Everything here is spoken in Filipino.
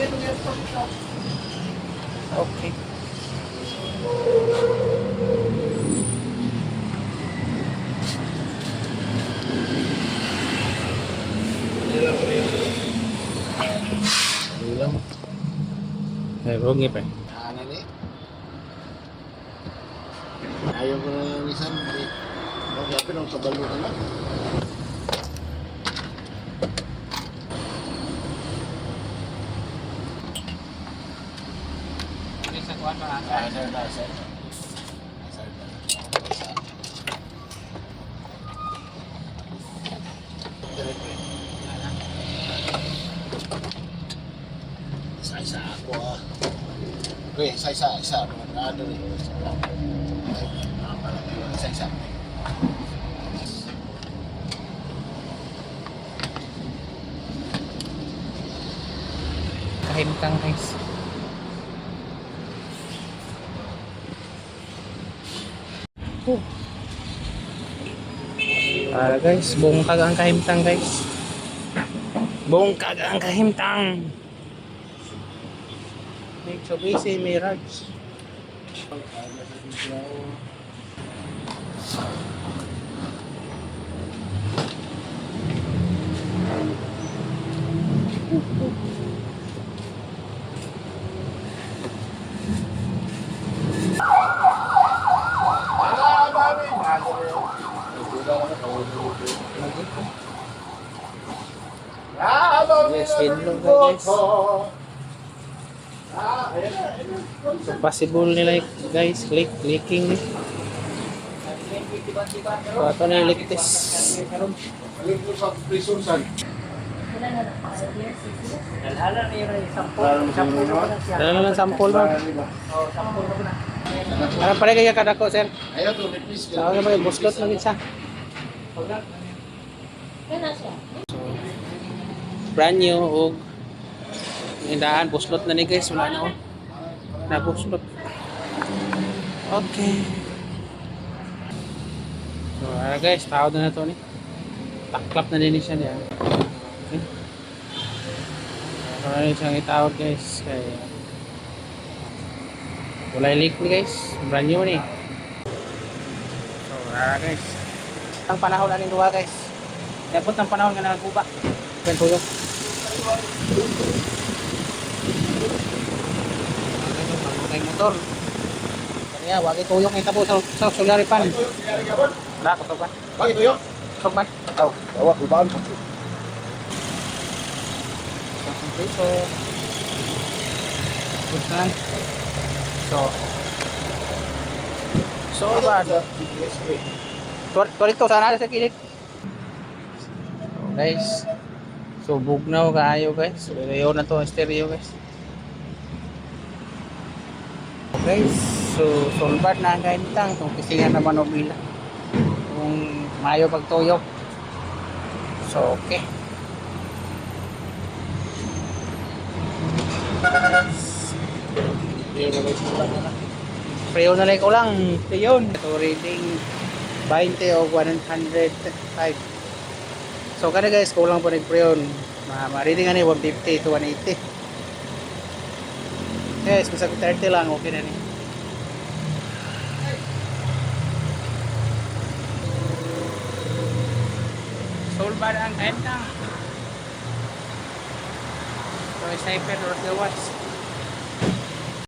Okay. Bilang. Rugi pa. Ano ni? Ayaw ko na yung isang. Magkapin ang kabalo ka na. Sa kuwan pa. Sir. Isa ako ah. Okay, isa. Ano rin. Isa. Kahimtang guys. Guys, bungkag ang kahimtang guys. Bungkag ang kahimtang. Mitsubishi Mirage. Yes, hello guys. So possible nila guys, leaking. So ito na yung leak test. Dala lang sample mo. Ano pala kaya kadako sir? Ayaw to, please. Saan na ba yung buslot lang isa? Brand new og indahan buslot na ni guys, wala na oh. Na buslot. Okay. So guys, tawad na to ni. Taklap na din siya niya. Okay. Wala rin siyang itawad guys. Kaya wala leak ni guys. Brand new ni. So guys. Ang panahon na rin duha guys. Dapat ang panahon nga nagkuba. Kan tuyok. Ang motor. Kaya wagi tuyok ni tabo sa sulari pan. Wala ko pan. Bakit tuyok? Sopan. Bawa, kubaan. So, busan. So bad. Torito sana sa kilik. Guys, so bugnaw kaayo guys. Stereo na to, stereo guys. Okay, so solbad na ang kaintang kung kisingan naman og ila. Kung mayo pagtuyok. So okay. Preo na like ko lang. Yun. So reading 20 o 105. So kada guys, kulang po nag-preon. Ma-reading nga ni 150 to 180. Guys, kung sa 30 lang, okay na ni. Solbar ang kanta. So, sniper or the watch.